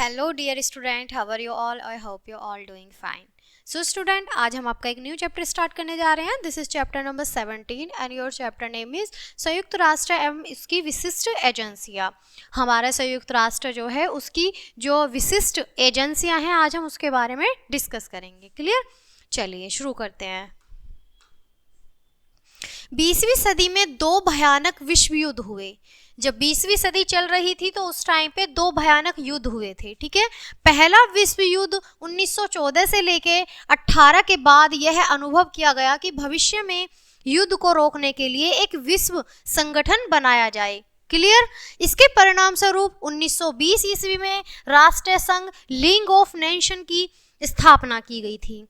Hello dear student, how are you all? I hope you all doing fine. So student, आज हम आपका एक new chapter start करने जा रहे हैं। This is chapter number 17 and your chapter name is संयुक्त राष्ट्र एवं इसकी विशिष्ट एजेंसियाँ। हमारा संयुक्त राष्ट्र जो है उसकी जो विशिष्ट एजेंसियाँ हैं आज हम उसके बारे में डिस्कस करेंगे। क्लियर? चलिए शुरू करते हैं। 20वीं सदी में दो भयानक विश्व युद्ध हुए। जब 20वीं सदी चल रही थी तो उस टाइम पे दो भयानक युद्ध हुए थे। ठीक है, पहला विश्व युद्ध 1914 से लेके 18 के बाद यह अनुभव किया गया कि भविष्य में युद्ध को रोकने के लिए एक विश्व संगठन बनाया जाए। क्लियर? इसके परिणाम स्वरूप 1920 ईस्वी में राष्ट्रीय संघ लीग ऑफ नेशन की स्थापना की गई थी।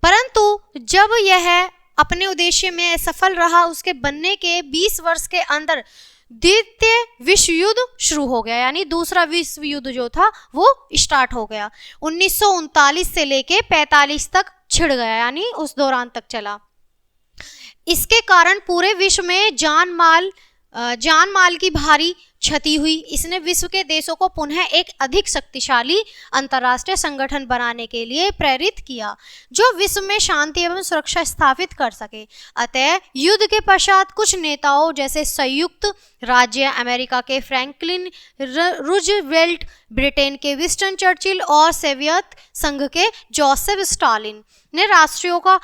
परंतु जब यह अपने उद्देश्य में सफल रहा, उसके बनने के 20 वर्ष के अंदर द्वितीय विश्व युद्ध शुरू हो गया, यानी दूसरा विश्व युद्ध जो था वो स्टार्ट हो गया। 1939 से लेके 45 तक छिड़ गया, यानी उस दौरान तक चला। इसके कारण पूरे विश्व में जान माल की भारी क्षति हुई। इसने विश्व के देशों को पुनः एक अधिक शक्तिशाली अंतर्राष्ट्रीय संगठन बनाने के लिए प्रेरित किया, जो विश्व में शांति एवं सुरक्षा स्थापित कर सके। अतः युद्ध के पश्चात कुछ नेताओं जैसे संयुक्त राज्य अमेरिका के फ्रैंकलिन रूजवेल्ट, ब्रिटेन के विंस्टन चर्चिल और सोवियत संघ के जोसेफ स्टालिन ने राष्ट्रों का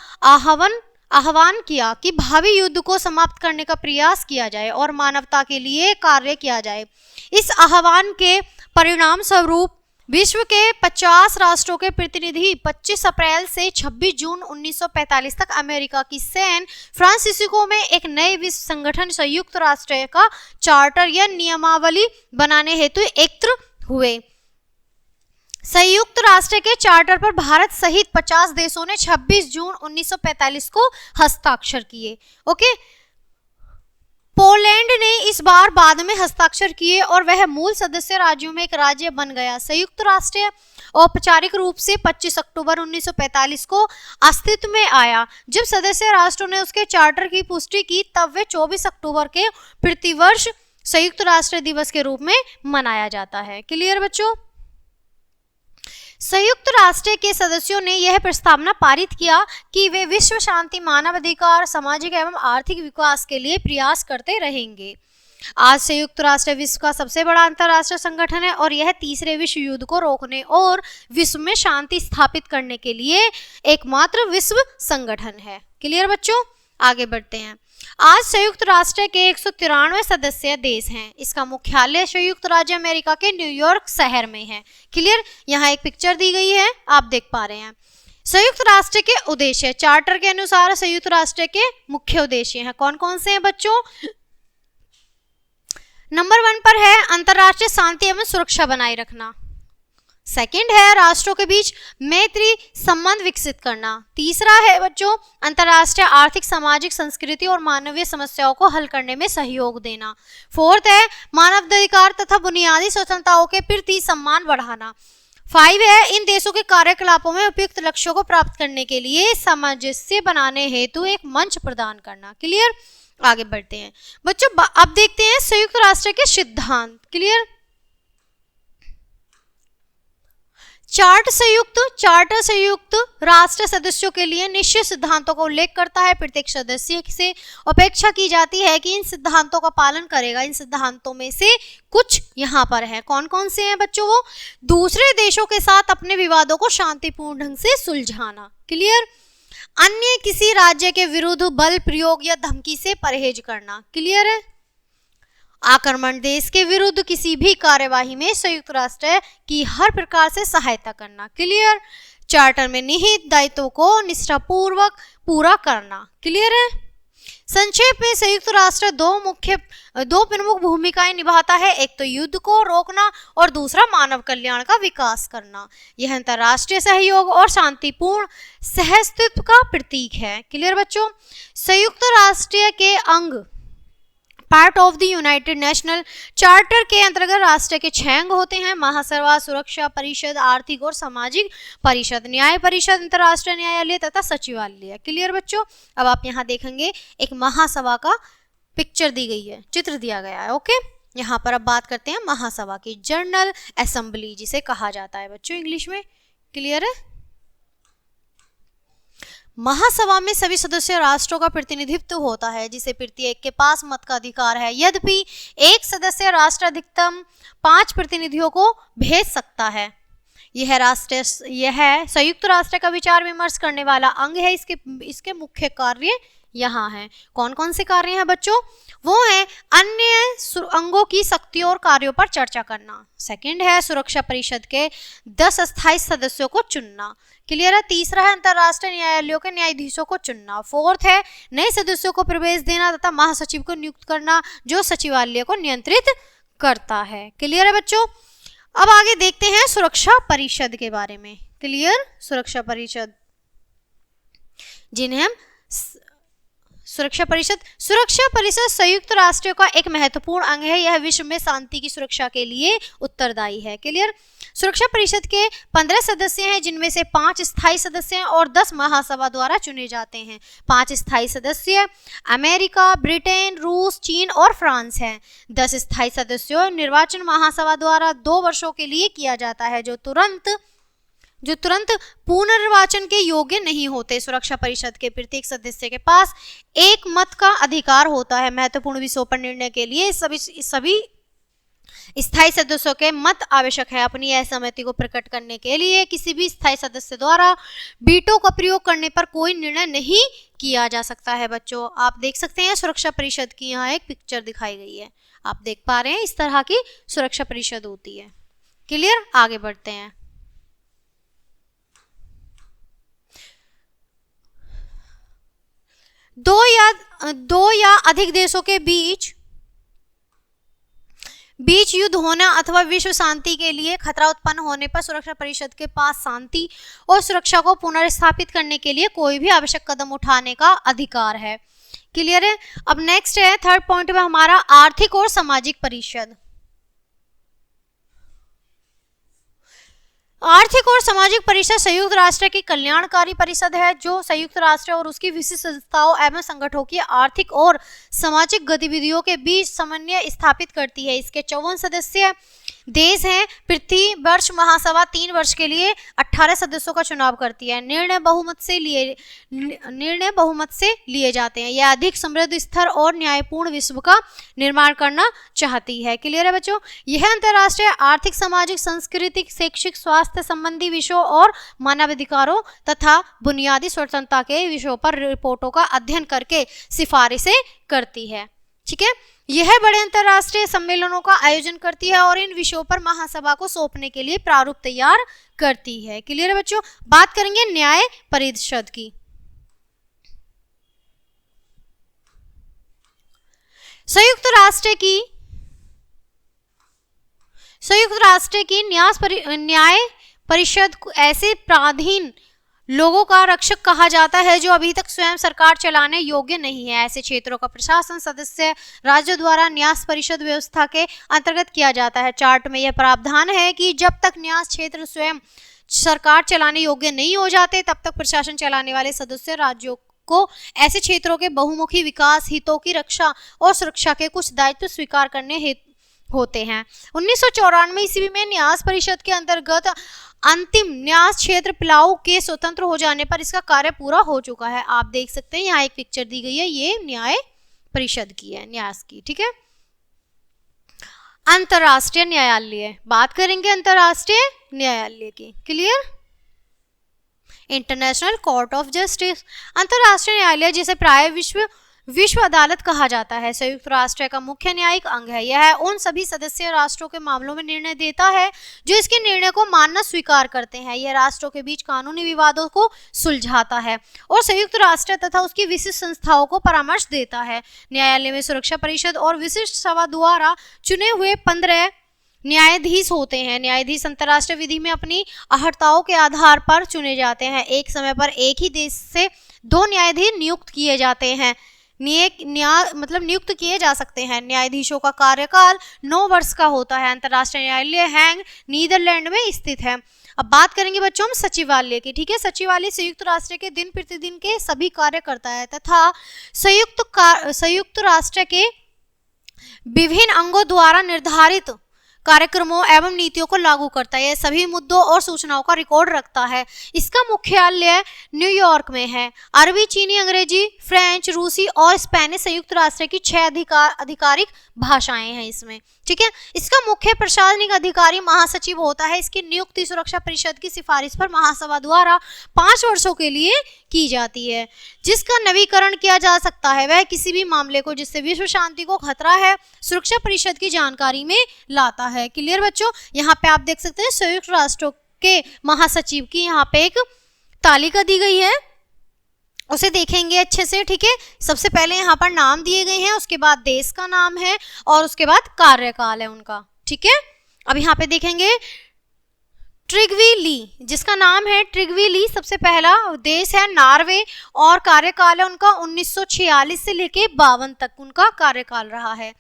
आह्वान किया कि भावी युद्ध को समाप्त करने का प्रयास किया जाए और मानवता के लिए कार्य किया जाए। इस आह्वान के परिणाम स्वरूप विश्व के 50 राष्ट्रों के प्रतिनिधि 25 अप्रैल से 26 जून 1945 तक अमेरिका की सैन फ्रांसिस्को में एक नए विश्व संगठन संयुक्त राष्ट्र का चार्टर या नियमावली बनाने हेतु एकत्र हुए। संयुक्त राष्ट्र के चार्टर पर भारत सहित 50 देशों ने 26 जून 1945 को हस्ताक्षर किए। ओके, पोलैंड ने इस बार बाद में हस्ताक्षर किए और वह मूल सदस्य राज्यों में एक राज्य बन गया। संयुक्त राष्ट्र औपचारिक रूप से 25 अक्टूबर 1945 को अस्तित्व में आया। जब सदस्य राष्ट्रों ने उसके चार्टर की पुष्टि की तब वे 24 अक्टूबर के प्रतिवर्ष संयुक्त राष्ट्र दिवस के रूप में मनाया जाता है। क्लियर बच्चों? संयुक्त राष्ट्र के सदस्यों ने यह प्रस्तावना पारित किया कि वे विश्व शांति, मानवाधिकार, सामाजिक एवं आर्थिक विकास के लिए प्रयास करते रहेंगे। आज संयुक्त राष्ट्र विश्व का सबसे बड़ा अंतर्राष्ट्रीय संगठन है और यह तीसरे विश्व युद्ध को रोकने और विश्व में शांति स्थापित करने के लिए एकमात्र विश्व संगठन है। क्लियर बच्चों? आगे बढ़ते हैं। आज संयुक्त राष्ट्र के 193 सदस्य देश हैं। इसका मुख्यालय संयुक्त राज्य अमेरिका के न्यूयॉर्क शहर में है। क्लियर? यहाँ एक पिक्चर दी गई है, आप देख पा रहे हैं। संयुक्त राष्ट्र के उद्देश्य चार्टर के अनुसार संयुक्त राष्ट्र के मुख्य उद्देश्य हैं। कौन कौन से हैं बच्चों? नंबर 1 पर है अंतर्राष्ट्रीय शांति एवं सुरक्षा बनाए रखना। सेकंड है राष्ट्रों के बीच मैत्री संबंध विकसित करना। तीसरा है बच्चों अंतर्राष्ट्रीय आर्थिक, सामाजिक, संस्कृति और मानवीय समस्याओं को हल करने में सहयोग देना। फोर्थ है मानवाधिकार तथा बुनियादी स्वतंत्रताओं के प्रति सम्मान बढ़ाना। 5 है इन देशों के कार्यकलापों में उपयुक्त लक्ष्यों को प्राप्त करने के लिए सामंजस्य बनाने हेतु एक मंच प्रदान करना। क्लियर? आगे बढ़ते हैं बच्चों। अब देखते हैं संयुक्त राष्ट्र के सिद्धांत। क्लियर? चार्टर संयुक्त राष्ट्र सदस्यों के लिए निश्चित सिद्धांतों का उल्लेख करता है। प्रत्येक सदस्य से अपेक्षा की जाती है कि इन सिद्धांतों का पालन करेगा। इन सिद्धांतों में से कुछ यहाँ पर है। कौन कौन से हैं बच्चों? वो दूसरे देशों के साथ अपने विवादों को शांतिपूर्ण ढंग से सुलझाना। क्लियर? अन्य किसी राज्य के विरुद्ध बल प्रयोग या धमकी से परहेज करना। क्लियर है? आक्रमण देश के विरुद्ध किसी भी कार्यवाही में संयुक्त राष्ट्र की हर प्रकार से सहायता करना। क्लियर? चार्टर में निहित दायित्वों को निष्ठापूर्वक पूरा करना। क्लियर है? संक्षेप में संयुक्त राष्ट्र दो प्रमुख भूमिकाएं निभाता है। एक तो युद्ध को रोकना और दूसरा मानव कल्याण का विकास करना। यह अंतर्राष्ट्रीय सहयोग और शांतिपूर्ण सहअस्तित्व का प्रतीक है। क्लियर बच्चों? संयुक्त राष्ट्र के अंग part of the United national charter के अंतर्गत राष्ट्र के 6 अंग होते हैं। महासभा, सुरक्षा परिषद, आर्थिक और सामाजिक परिषद, न्याय परिषद, अंतर्राष्ट्रीय न्यायालय तथा सचिवालय। क्लियर बच्चों? अब आप यहाँ देखेंगे एक महासभा का पिक्चर दी गई है, चित्र दिया गया है। ओके, यहाँ पर अब बात करते हैं महासभा की, जनरल असेंबली जिसे कहा जाता है बच्चों इंग्लिश में। क्लियर है? महासभा में सभी सदस्य राष्ट्रों का प्रतिनिधित्व होता है, जिसे प्रत्येक के पास मत का अधिकार है। यद्यपि एक सदस्य राष्ट्र अधिकतम 5 प्रतिनिधियों को भेज सकता है। यह संयुक्त राष्ट्र का विचार विमर्श करने वाला अंग है। इसके मुख्य कार्य यहाँ हैं। कौन कौन से कार्य हैं बच्चों? वो है अन्य अंगों की शक्तियों और कार्यों पर चर्चा करना। सेकंड है सुरक्षा परिषद के 10 अस्थायी सदस्यों को चुनना। क्लियर है? तीसरा है अंतरराष्ट्रीय न्यायालयों के न्यायाधीशों को चुनना। फोर्थ है नए सदस्यों को प्रवेश देना तथा महासचिव को नियुक्त करना, जो सचिवालय को नियंत्रित करता है। क्लियर है बच्चों? अब आगे देखते हैं सुरक्षा परिषद के बारे में। क्लियर? सुरक्षा परिषद, जिन्हें हम सुरक्षा परिषद संयुक्त राष्ट्र का एक महत्वपूर्ण अंग है। यह विश्व में शांति की सुरक्षा के लिए उत्तरदायी है। क्लियर? सुरक्षा परिषद के 15 सदस्य हैं, जिनमें से 5 स्थायी सदस्य हैं और 10 महासभा द्वारा चुने जाते हैं। 5 स्थायी सदस्य अमेरिका, ब्रिटेन, रूस, चीन और फ्रांस हैं। 10 स्थायी सदस्यों निर्वाचन महासभा द्वारा 2 वर्षों के लिए किया जाता है, जो तुरंत पुनर्निर्वाचन के योग्य नहीं होते। सुरक्षा परिषद के प्रत्येक सदस्य के पास एक मत का अधिकार होता है। महत्वपूर्ण विषयों पर निर्णय के लिए सभी स्थायी सदस्यों के मत आवश्यक है। अपनी असहमति को प्रकट करने के लिए किसी भी स्थायी सदस्य द्वारा वीटो का प्रयोग करने पर कोई निर्णय नहीं किया जा सकता है। बच्चों आप देख सकते हैं सुरक्षा परिषद की यहाँ एक पिक्चर दिखाई गई है, आप देख पा रहे हैं इस तरह की सुरक्षा परिषद होती है। क्लियर? आगे बढ़ते हैं। दो या अधिक देशों के बीच युद्ध होना अथवा विश्व शांति के लिए खतरा उत्पन्न होने पर सुरक्षा परिषद के पास शांति और सुरक्षा को पुनर्स्थापित करने के लिए कोई भी आवश्यक कदम उठाने का अधिकार है। क्लियर है? अब नेक्स्ट है थर्ड पॉइंट में हमारा आर्थिक और सामाजिक परिषद। आर्थिक और सामाजिक परिषद संयुक्त राष्ट्र की कल्याणकारी परिषद है, जो संयुक्त राष्ट्र और उसकी विशिष्ट संस्थाओं एवं संगठनों की आर्थिक और सामाजिक गतिविधियों के बीच समन्वय स्थापित करती है। इसके 54 सदस्य देश हैं। प्रति वर्ष महासभा 3 वर्ष के लिए 18 सदस्यों का चुनाव करती है। निर्णय बहुमत से लिए जाते हैं। यह अधिक समृद्ध, स्थिर और न्यायपूर्ण विश्व का निर्माण करना चाहती है। क्लियर है बच्चों? यह अंतर्राष्ट्रीय आर्थिक, सामाजिक, सांस्कृतिक, शैक्षिक, स्वास्थ्य संबंधी विषयों और मानवाधिकारों तथा बुनियादी स्वतंत्रता के विषयों पर रिपोर्टों का अध्ययन करके सिफारिशें करती है। ठीक है? यह बड़े अंतर्राष्ट्रीय सम्मेलनों का आयोजन करती है और इन विषयों पर महासभा को सौंपने के लिए प्रारूप तैयार करती है। क्लियर है बच्चों? बात करेंगे न्याय परिषद की। संयुक्त राष्ट्र की न्याय परिषद ऐसे पराधीन लोगों का रक्षक कहा जाता है जो अभी तक स्वयं सरकार चलाने योग्य नहीं है। ऐसे क्षेत्रों का प्रशासन सदस्य राज्यों द्वारा न्यास परिषद व्यवस्था के अंतर्गत किया जाता है। चार्ट में यह प्रावधान है कि जब तक न्यास क्षेत्र स्वयं सरकार चलाने योग्य नहीं हो जाते, तब तक प्रशासन चलाने वाले सदस्य राज्यों को ऐसे क्षेत्रों के बहुमुखी विकास, हितों की रक्षा और सुरक्षा के कुछ दायित्व स्वीकार करने होते हैं। 1994 ईस्वी में न्यास परिषद के अंतर्गत अंतिम न्यास क्षेत्र पलाऊ के स्वतंत्र हो जाने पर इसका कार्य पूरा हो चुका है। आप देख सकते हैं यहाँ एक पिक्चर दी गई है, ये न्याय परिषद की है, न्यास की। ठीक है? अंतरराष्ट्रीय न्यायालय, बात करेंगे अंतरराष्ट्रीय न्यायालय की। Clear? International court of justice, अंतरराष्ट्रीय न्यायालय जिसे प्राय विश्व अदालत कहा जाता है, संयुक्त राष्ट्र का मुख्य न्यायिक अंग है। यह उन सभी सदस्य राष्ट्रों के मामलों में निर्णय देता है जो इसके निर्णय को मानना स्वीकार करते हैं। यह राष्ट्रों के बीच कानूनी विवादों को सुलझाता है और संयुक्त राष्ट्र तथा उसकी विशिष्ट संस्थाओं को परामर्श देता है। न्यायालय में सुरक्षा परिषद और विशिष्ट सभा द्वारा चुने हुए 15 न्यायाधीश होते हैं। न्यायाधीश अंतर्राष्ट्रीय विधि में अपनी अहर्ताओं के आधार पर चुने जाते हैं। एक समय पर एक ही देश से 2 न्यायाधीश नियुक्त किए जाते हैं। नियुक्त किए जा सकते हैं। न्यायाधीशों का कार्यकाल 9 वर्ष का होता है। अंतर्राष्ट्रीय न्यायालय हैग, नीदरलैंड में स्थित है। अब बात करेंगे बच्चों हम सचिवालय की। ठीक है? सचिवालय संयुक्त राष्ट्र के दिन प्रतिदिन के सभी कार्य करता है तथा संयुक्त राष्ट्र के विभिन्न अंगों द्वारा निर्धारित कार्यक्रमों एवं नीतियों को लागू करता है। यह सभी मुद्दों और सूचनाओं का रिकॉर्ड रखता है। इसका मुख्यालय न्यूयॉर्क में है। अरबी, चीनी, अंग्रेजी, फ्रेंच, रूसी और स्पेनिश संयुक्त राष्ट्र की 6 आधिकारिक भाषाएं हैं इसमें, ठीक है। इसका मुख्य प्रशासनिक अधिकारी महासचिव होता है। इसकी नियुक्ति सुरक्षा परिषद की सिफारिश पर महासभा द्वारा 5 वर्षों के लिए की जाती है। जिसका नवीकरण किया जा सकता है वह किसी भी मामले को जिससे विश्व शांति को खतरा है सुरक्षा परिषद की जानकारी में लाता है। क्लियर बच्चों, यहाँ पे आप देख सकते हैं संयुक्त राष्ट्रों के महासचिव की यहाँ पे एक तालिका दी गई है, उसे देखेंगे अच्छे से, ठीक है। सबसे पहले यहाँ पर नाम दिए गए हैं, उसके बाद देश का नाम है और उसके बाद कार्यकाल है उनका, ठीक है। अब यहाँ पे देखेंगे ट्रिग्वी ली, जिसका नाम है ट्रिग्वी ली, सबसे पहला देश है नॉर्वे और कार्यकाल है उनका 1946 से लेके 52 तक उनका कार्यकाल रहा है।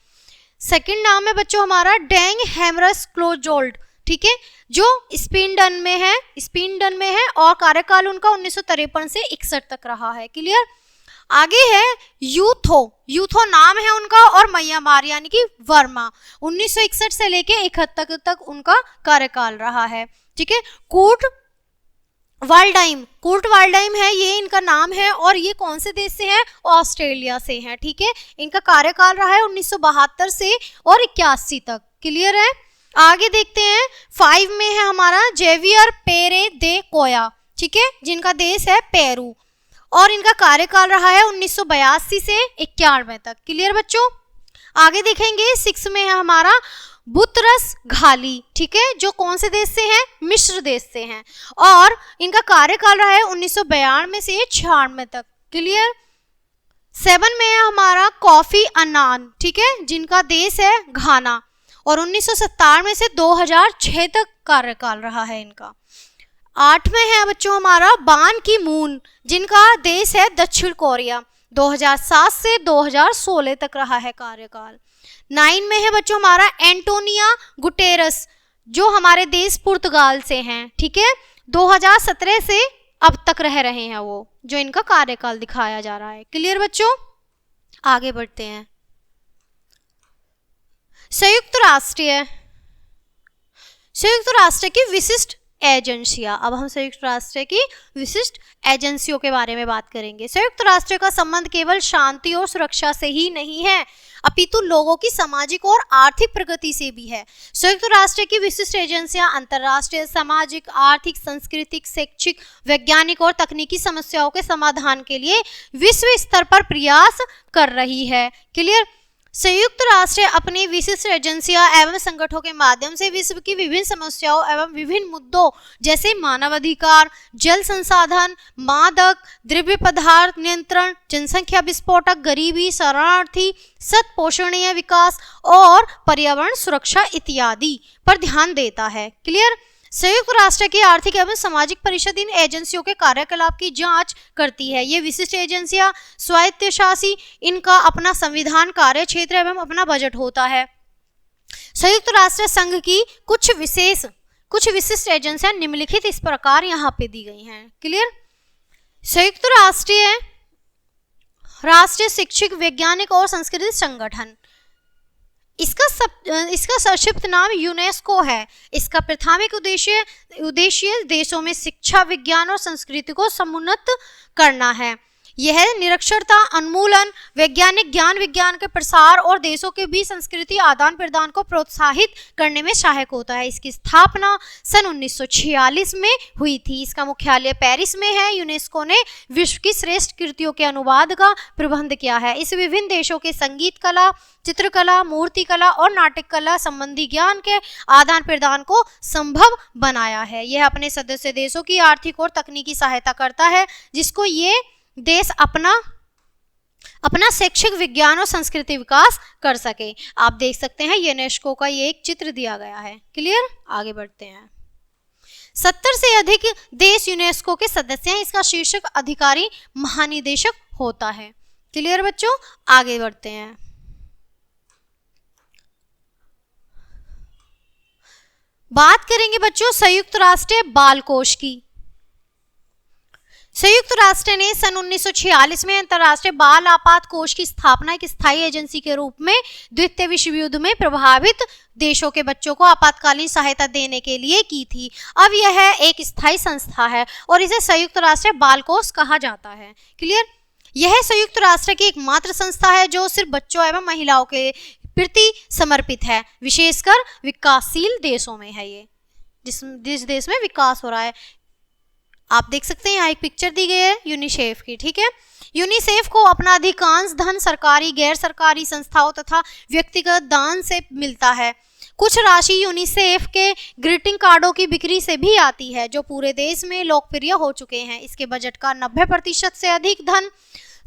सेकंड नाम है बच्चों हमारा डेंग हेमरस क्लोजोल्ड, ठीक है, जो स्पीनडन में है और कार्यकाल उनका 1953 से 61 तक रहा है। क्लियर। आगे है यूथो नाम है उनका और म्यांमार यानी कि वर्मा 1961 से लेके 71 तक उनका कार्यकाल रहा है, ठीक है। कूर्ट वाल्डाइम है, ये इनका नाम है और ये कौन से देश से है? ऑस्ट्रेलिया से है, ठीक है। इनका कार्यकाल रहा है 1972 से और 81 तक। क्लियर है। आगे देखते हैं 5 में है हमारा जेवियर पेरे दे कोया, ठीक है, जिनका देश है पेरू और इनका कार्यकाल रहा है 1982 से 91 तक। क्लियर बच्चों। आगे देखेंगे 6 में है हमारा बुतरस घाली, ठीक है, जो कौन से देश से हैं? मिस्र देश से हैं और इनका कार्यकाल रहा है 1992 से 96 तक। क्लियर। 7 में है हमारा कॉफी अन्नान, ठीक है, जिनका देश है घाना और 1997 से 2006 तक कार्यकाल रहा है इनका। 8 में है बच्चों हमारा बान की मून, जिनका देश है दक्षिण कोरिया, 2007 से 2016 तक रहा है कार्यकाल। 9 में है बच्चों हमारा एंटोनिया गुटेरस, जो हमारे देश पुर्तगाल से हैं, ठीक है, 2017 से अब तक रह रहे हैं वो, जो इनका कार्यकाल दिखाया जा रहा है। क्लियर बच्चों। आगे बढ़ते हैं। संयुक्त राष्ट्र की विशिष्ट एजेंसियां। अब हम संयुक्त राष्ट्र की विशिष्ट एजेंसियों के बारे में बात करेंगे। संयुक्त राष्ट्र का संबंध केवल शांति और सुरक्षा से ही नहीं है, अपितु लोगों की सामाजिक और आर्थिक प्रगति से भी है। संयुक्त राष्ट्र की विशिष्ट एजेंसियां अंतर्राष्ट्रीय सामाजिक, आर्थिक, सांस्कृतिक, शैक्षिक, वैज्ञानिक और तकनीकी समस्याओं के समाधान के लिए विश्व स्तर पर प्रयास कर रही है। क्लियर। संयुक्त राष्ट्र अपनी विशिष्ट एजेंसियां एवं संगठनों के माध्यम से विश्व की विभिन्न समस्याओं एवं विभिन्न मुद्दों जैसे मानवाधिकार, जल संसाधन, मादक द्रव्य पदार्थ नियंत्रण, जनसंख्या विस्फोटक, गरीबी, शरणार्थी, सत पोषणीय विकास और पर्यावरण सुरक्षा इत्यादि पर ध्यान देता है। क्लियर। संयुक्त राष्ट्र की आर्थिक एवं सामाजिक परिषद इन एजेंसियों के कार्यकलाप की जांच करती है। ये विशिष्ट एजेंसियां स्वायत्तशासी, इनका अपना संविधान, कार्य क्षेत्र एवं अपना बजट होता है। संयुक्त राष्ट्र संघ की कुछ विशिष्ट एजेंसियां निम्नलिखित इस प्रकार यहाँ पे दी गई हैं। क्लियर। संयुक्त राष्ट्रीय शैक्षिक, वैज्ञानिक और सांस्कृतिक संगठन, इसका संक्षिप्त नाम यूनेस्को है। इसका प्राथमिक उद्देश्य देशों में शिक्षा, विज्ञान और संस्कृति को समुन्नत करना है। यह निरक्षरता उन्मूलन, वैज्ञानिक ज्ञान, विज्ञान के प्रसार और देशों के बीच संस्कृति आदान प्रदान को प्रोत्साहित करने में सहायक होता है। इसकी स्थापना सन 1946 में हुई थी। इसका मुख्यालय पेरिस में है। यूनेस्को ने विश्व की श्रेष्ठ कृतियों के अनुवाद का प्रबंध किया है। इस विभिन्न देशों के संगीत कला, चित्रकला, मूर्ति कला और नाटक कला संबंधी ज्ञान के आदान प्रदान को संभव बनाया है। यह अपने सदस्य देशों की आर्थिक और तकनीकी सहायता करता है, जिसको ये देश अपना शैक्षिक, विज्ञान और संस्कृति विकास कर सके। आप देख सकते हैं यूनेस्को का ये एक चित्र दिया गया है। क्लियर। आगे बढ़ते हैं। 70 से अधिक देश यूनेस्को के सदस्य हैं। इसका शीर्षक अधिकारी महानिदेशक होता है। क्लियर बच्चों। आगे बढ़ते हैं। बात करेंगे बच्चों संयुक्त राष्ट्र बाल कोष की। संयुक्त राष्ट्र ने सन 1946 में अंतर्राष्ट्रीय बाल आपात कोष की स्थापना एक स्थायी एजेंसी के रूप में द्वितीय विश्व युद्ध में प्रभावित देशों के बच्चों को आपातकालीन सहायता देने के लिए की थी। अब यह एक स्थायी संस्था है और इसे संयुक्त राष्ट्र बाल कोष कहा जाता है। क्लियर? यह संयुक्त राष्ट्र की एकमात्र संस्था है जो सिर्फ बच्चों एवं महिलाओं के प्रति समर्पित है, विशेषकर विकासशील देशों में है ये, जिस देश में विकास हो रहा है। आप देख सकते हैं यहाँ एक पिक्चर दी गई है यूनिसेफ की। ठीक है, यूनिसेफ को अपना अधिकांश धन सरकारी, गैर सरकारी संस्थाओं तथा व्यक्तिगत दान से मिलता है। कुछ राशि यूनिसेफ के ग्रीटिंग कार्डों की बिक्री से भी आती है जो पूरे देश में लोकप्रिय हो चुके हैं। इसके बजट का 90% से अधिक धन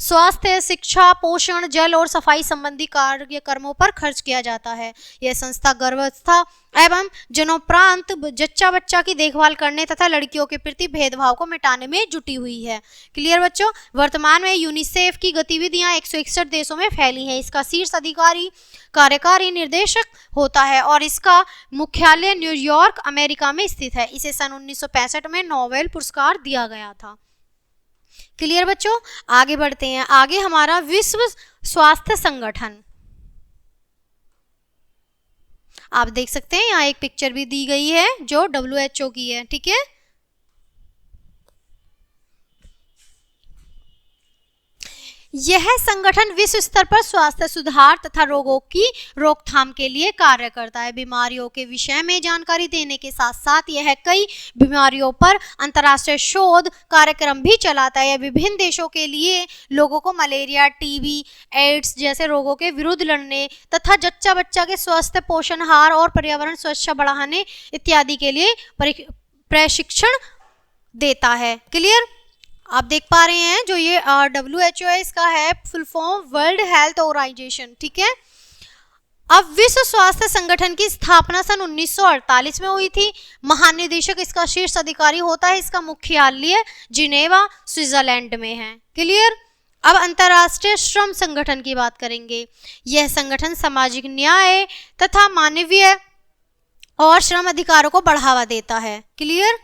स्वास्थ्य, शिक्षा, पोषण, जल और सफाई संबंधी कार्यक्रमों पर खर्च किया जाता है। यह संस्था गर्भावस्था एवं जनोपरांत जच्चा बच्चा की देखभाल करने तथा लड़कियों के प्रति भेदभाव को मिटाने में जुटी हुई है। क्लियर बच्चों? वर्तमान में यूनिसेफ की गतिविधियां 161 देशों में फैली हैं। इसका शीर्ष अधिकारी कार्यकारी निर्देशक होता है और इसका मुख्यालय न्यूयॉर्क, अमेरिका में स्थित है। इसे सन 1965 में नोबेल पुरस्कार दिया गया था। क्लियर बच्चों? आगे बढ़ते हैं। आगे हमारा विश्व स्वास्थ्य संगठन, आप देख सकते हैं यहाँ एक पिक्चर भी दी गई है जो WHO की है। ठीक है, यह संगठन विश्व स्तर पर स्वास्थ्य सुधार तथा रोगों की रोकथाम के लिए कार्य करता है। बीमारियों के विषय में जानकारी देने के साथ साथ यह कई बीमारियों पर अंतर्राष्ट्रीय शोध कार्यक्रम भी चलाता है। यह विभिन्न देशों के लिए लोगों को मलेरिया, टीबी, एड्स जैसे रोगों के विरुद्ध लड़ने तथा जच्चा बच्चा के स्वास्थ्य, पोषणहार और पर्यावरण स्वच्छता बढ़ाने इत्यादि के लिए प्रशिक्षण देता है। क्लियर? आप देख पा रहे हैं जो ये WHO है, इसका है full form world health organisation. ठीक है, अब विश्व स्वास्थ्य संगठन की स्थापना सन 1948 में हुई थी। महानिदेशक इसका शीर्ष अधिकारी होता है। इसका मुख्यालय जिनेवा, स्विट्जरलैंड में है। क्लियर? अब अंतर्राष्ट्रीय श्रम संगठन की बात करेंगे। यह संगठन सामाजिक न्याय तथा मानवीय और श्रम अधिकारों को बढ़ावा देता है। क्लियर?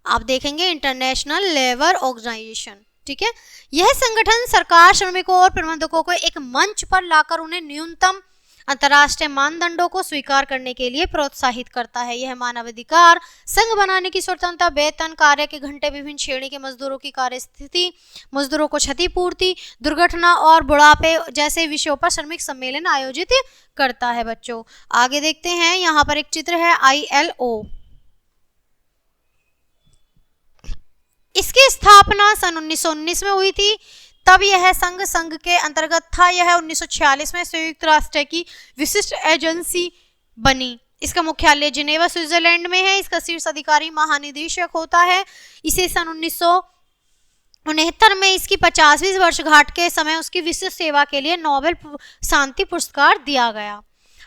आप देखेंगे इंटरनेशनल लेबर ऑर्गेनाइजेशन। ठीक है, यह संगठन सरकार, श्रमिकों और प्रबंधकों को एक मंच पर लाकर उन्हें न्यूनतम अंतर्राष्ट्रीय मानदंडों को स्वीकार करने के लिए प्रोत्साहित करता है। यह मानवाधिकार, संघ बनाने की स्वतंत्रता, वेतन, कार्य के घंटे, विभिन्न श्रेणी के मजदूरों की कार्य स्थिति, मजदूरों को क्षतिपूर्ति, दुर्घटना और बुढ़ापे जैसे विषयों पर श्रमिक सम्मेलन आयोजित करता है। बच्चों आगे देखते हैं, यहाँ पर एक चित्र है ILO। इसकी स्थापना सन 1919 में हुई थी। तब यह संघ के अंतर्गत था। यह 1946 में संयुक्त राष्ट्र की विशिष्ट एजेंसी बनी। इसका मुख्यालय जिनेवा, स्विट्जरलैंड में है। इसका शीर्ष अधिकारी महानिदेशक होता है। इसे सन 1969 में इसकी 50वीं वर्षगांठ के समय उसकी विशिष्ट सेवा के लिए नोबेल शांति पुरस्कार दिया गया।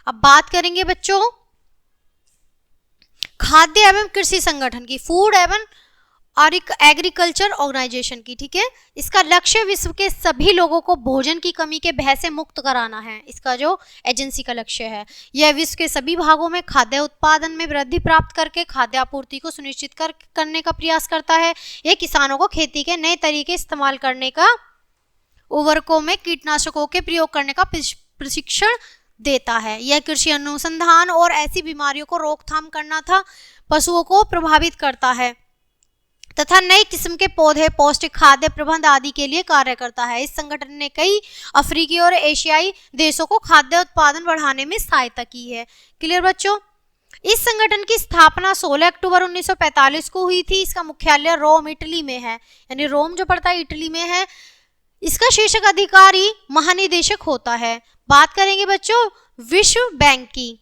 अब बात करेंगे बच्चों खाद्य एवं कृषि संगठन की, फूड एवं और एक एग्रीकल्चर ऑर्गेनाइजेशन की। ठीक है, इसका लक्ष्य विश्व के सभी लोगों को भोजन की कमी के भय से मुक्त कराना है। इसका जो एजेंसी का लक्ष्य है, यह विश्व के सभी भागों में खाद्य उत्पादन में वृद्धि प्राप्त करके खाद्य आपूर्ति को सुनिश्चित करने का प्रयास करता है। यह किसानों को खेती के नए तरीके इस्तेमाल करने का, उर्वरकों में कीटनाशकों के प्रयोग करने का प्रशिक्षण देता है। यह कृषि अनुसंधान और ऐसी बीमारियों को रोकथाम करना था पशुओं को प्रभावित करता है तथा नई किस्म के पौधे, पौष्टिक खाद्य प्रबंध आदि के लिए कार्य करता है। इस संगठन ने कई अफ्रीकी और एशियाई देशों को खाद्य उत्पादन बढ़ाने में सहायता की है। क्लियर बच्चों? इस संगठन की स्थापना 16 अक्टूबर 1945 को हुई थी। इसका मुख्यालय रोम, इटली में है, यानी रोम जो पड़ता है इटली में है। इसका शीर्ष अधिकारी महानिदेशक होता है। बात करेंगे बच्चों विश्व बैंक की।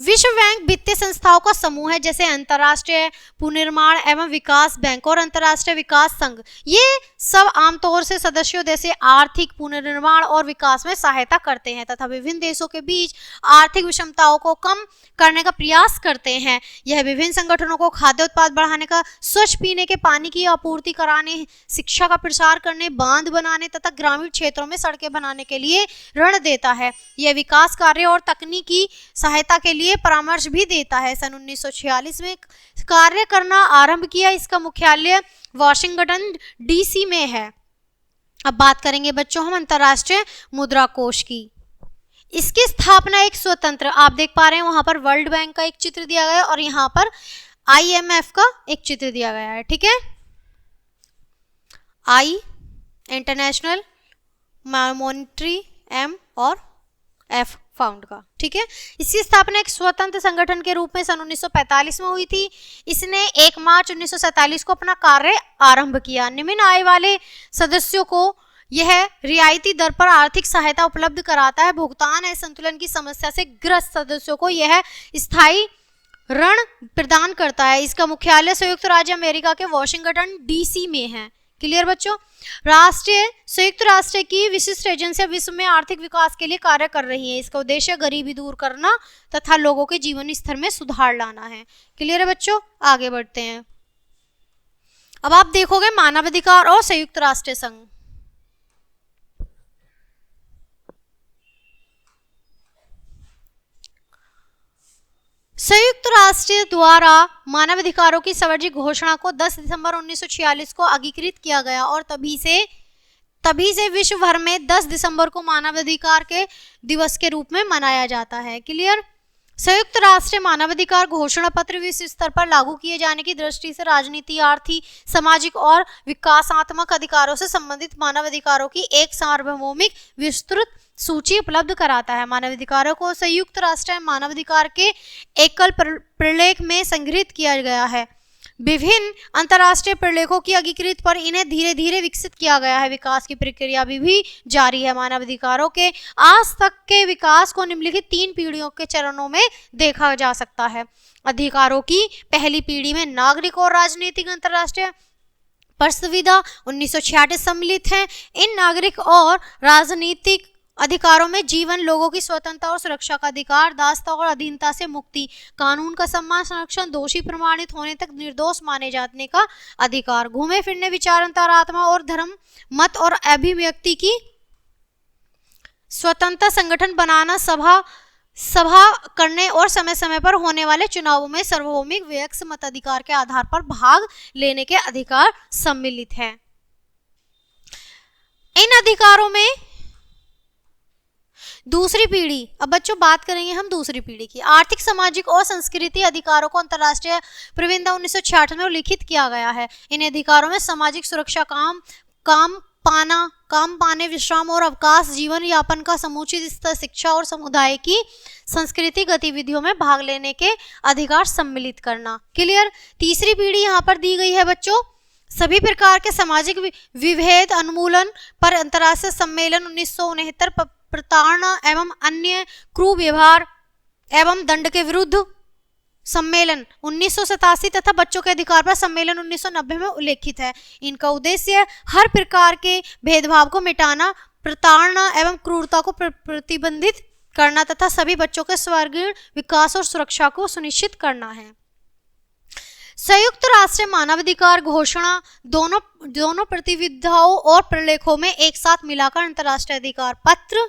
विश्व बैंक वित्तीय संस्थाओं का समूह है, जैसे अंतर्राष्ट्रीय पुनर्निर्माण एवं विकास बैंक और अंतर्राष्ट्रीय विकास संघ। ये सब आमतौर से सदस्यों देश से आर्थिक पुनर्निर्माण और विकास में सहायता करते हैं तथा विभिन्न देशों के बीच आर्थिक विषमताओं को कम करने का प्रयास करते हैं। यह विभिन्न संगठनों को खाद्य उत्पाद बढ़ाने का, स्वच्छ पीने के पानी की आपूर्ति कराने, शिक्षा का प्रसार करने, बांध बनाने तथा ग्रामीण क्षेत्रों में सड़कें बनाने के लिए ऋण देता है। यह विकास कार्य और तकनीकी सहायता के लिए लिए परामर्श भी देता है। सन 1946 में कार्य करना आरंभ किया। इसका मुख्यालय वॉशिंगटन डीसी में है। अब बात करेंगे बच्चों हम अंतर्राष्ट्रीय मुद्रा कोष की। इसकी स्थापना एक स्वतंत्र, आप देख पा रहे हैं वहां पर वर्ल्ड बैंक का एक चित्र दिया गया है और यहाँ पर IMF का एक चित्र दिया गया है। ठीक है, I इंटरनेशनल मॉनिटरी, M और F फाउंड का। ठीक है, इसकी स्थापना एक स्वतंत्र संगठन के रूप में सन 1945 में हुई थी। इसने 1 मार्च 1947 को अपना कार्य आरंभ किया। निम्न आय वाले सदस्यों को यह रियायती दर पर आर्थिक सहायता उपलब्ध कराता है। भुगतान असंतुलन की समस्या से ग्रस्त सदस्यों को यह स्थायी ऋण प्रदान करता है। इसका मुख्यालय संयुक्त राज्य अमेरिका के वॉशिंगटन डीसी में है। क्लियर बच्चों, संयुक्त राष्ट्र की विशिष्ट एजेंसियां विश्व में आर्थिक विकास के लिए कार्य कर रही हैं। इसका उद्देश्य गरीबी दूर करना तथा लोगों के जीवन स्तर में सुधार लाना है। क्लियर है बच्चों, आगे बढ़ते हैं। अब आप देखोगे मानवाधिकार और संयुक्त राष्ट्र संघ। संयुक्त राष्ट्र द्वारा मानवाधिकारों की सार्वजनिक घोषणा को 10 दिसंबर 1946 को अंगीकृत किया गया और तभी से विश्व भर में 10 दिसंबर को मानवाधिकार के दिवस के रूप में मनाया जाता है। क्लियर, संयुक्त राष्ट्र मानवाधिकार घोषणा पत्र विश्व स्तर पर लागू किए जाने की दृष्टि से राजनीति, आर्थिक, सामाजिक और विकासात्मक अधिकारों से संबंधित मानवाधिकारों की एक सार्वभौमिक विस्तृत सूची उपलब्ध कराता है। मानवाधिकारों को संयुक्त राष्ट्र मानवाधिकार के एकल प्रलेख में संग्रहित किया गया है। विभिन्न अंतर्राष्ट्रीय प्रलेखों की अंगीकृत पर इन्हें धीरे धीरे विकसित किया गया है। विकास की प्रक्रिया भी जारी है। मानवाधिकारों के आज तक के विकास को निम्नलिखित 3 पीढ़ियों के चरणों में देखा जा सकता है। अधिकारों की पहली पीढ़ी में नागरिक और राजनीतिक अंतर्राष्ट्रीय संविदा 1966 सम्मिलित है। इन नागरिक और राजनीतिक अधिकारों में जीवन, लोगों की स्वतंत्रता और सुरक्षा का अधिकार, दासता और अधीनता से मुक्ति, कानून का सम्मान, संरक्षण, दोषी प्रमाणित होने तक निर्दोष माने जाने का अधिकार, घूमे फिरने, विचार, अंतरात्मा और धर्म, मत और अभिव्यक्ति की स्वतंत्रता, संगठन बनाना, सभा करने और समय समय पर होने वाले चुनावों में सार्वभौमिक वयस्क मताधिकार के आधार पर भाग लेने के अधिकार सम्मिलित हैं। इन अधिकारों में दूसरी पीढ़ी, अब बच्चों बात करेंगे हम दूसरी पीढ़ी की। आर्थिक, सामाजिक और सांस्कृतिक अधिकारों को अंतर्राष्ट्रीय प्रविधा 1966 में उल्लिखित किया गया है। इन अधिकारों में सामाजिक सुरक्षा, काम पाने, विश्राम और अवकाश, जीवन यापन का समुचित स्तर, शिक्षा और समुदाय की सांस्कृतिक गतिविधियों में भाग लेने के अधिकार सम्मिलित करना। क्लियर, तीसरी पीढ़ी यहाँ पर दी गई है बच्चों। सभी प्रकार के सामाजिक विभेद उन्मूलन पर अंतर्राष्ट्रीय सम्मेलन 1969, प्रताड़ना एवं अन्य क्रूर व्यवहार एवं दंड के विरुद्ध सम्मेलन 1987 तथा बच्चों के अधिकार पर सम्मेलन 1990 में उल्लेखित है। इनका उद्देश्य हर प्रकार के भेदभाव को मिटाना, प्रताड़ना एवं क्रूरता को प्रतिबंधित करना तथा सभी बच्चों के सर्वांगीण विकास और सुरक्षा को सुनिश्चित करना है। संयुक्त राष्ट्र मानवाधिकार घोषणा दोनों प्रतिविधाओं और प्रलेखों में एक साथ मिलाकर अंतर्राष्ट्रीय अधिकार पत्र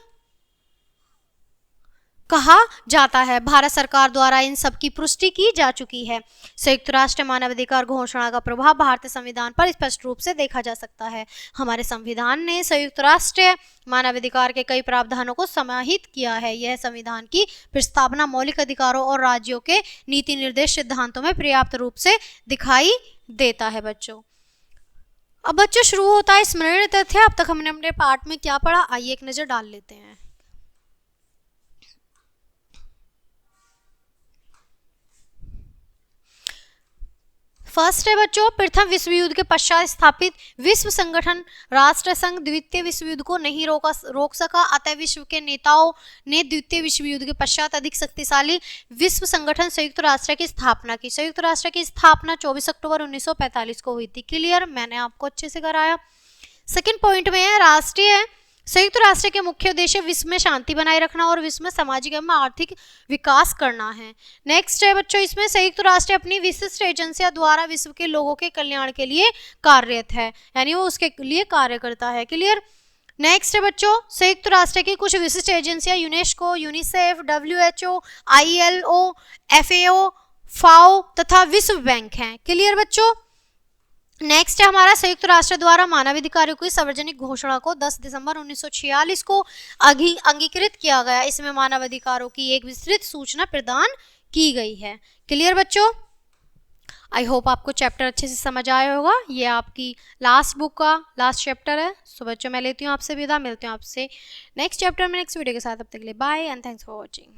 कहा जाता है। भारत सरकार द्वारा इन सब की पुष्टि की जा चुकी है। संयुक्त राष्ट्र मानवाधिकार घोषणा का प्रभाव भारतीय संविधान पर स्पष्ट रूप से देखा जा सकता है। हमारे संविधान ने संयुक्त राष्ट्र मानवाधिकार के कई प्रावधानों को समाहित किया है। यह संविधान की प्रस्तावना मौलिक अधिकारों और राज्यों के नीति निर्देश सिद्धांतों में पर्याप्त रूप से दिखाई देता है बच्चों। अब बच्चों शुरू होता है स्मरण तथ्य। अब तक हमने अपने पाठ में क्या पढ़ा, आइए एक नजर डाल लेते हैं। फर्स्ट है बच्चों, प्रथम विश्व युद्ध के पश्चात स्थापित विश्व संगठन राष्ट्र संघ द्वितीय विश्व युद्ध को नहीं रोक सका, अतः विश्व के नेताओं ने द्वितीय विश्व युद्ध के पश्चात अधिक शक्तिशाली विश्व संगठन संयुक्त राष्ट्र की स्थापना की। संयुक्त राष्ट्र की स्थापना 24 अक्टूबर 1945 को हुई थी। क्लियर, मैंने आपको अच्छे से कराया। सेकेंड पॉइंट में है संयुक्त राष्ट्र के मुख्य उद्देश्य विश्व में शांति बनाए रखना और विश्व में सामाजिक एवं आर्थिक विकास करना है। नेक्स्ट है बच्चों, इसमें संयुक्त राष्ट्र अपनी विशिष्ट एजेंसियों द्वारा विश्व के लोगों के कल्याण के लिए कार्यरत है, यानी वो उसके लिए कार्य करता है। क्लियर, नेक्स्ट है बच्चों, संयुक्त राष्ट्र की कुछ विशिष्ट एजेंसियां, UNESCO, UNICEF, WHO, ILO, FAO, फाओ तथा विश्व बैंक हैं। क्लियर बच्चों। नेक्स्ट है हमारा, संयुक्त राष्ट्र द्वारा मानवाधिकारों की सार्वजनिक घोषणा को 10 दिसंबर 1946 को अंगीकृत किया गया। इसमें मानवाधिकारों की एक विस्तृत सूचना प्रदान की गई है। क्लियर बच्चों। आई होप आपको चैप्टर अच्छे से समझ आया होगा। ये आपकी लास्ट बुक का लास्ट चैप्टर है। सो बच्चों मैं लेती हूँ आपसे विदा, मिलते हैं आपसे नेक्स्ट चैप्टर में नेक्स्ट वीडियो के साथ। अब तक के लिए bye and thanks for watching.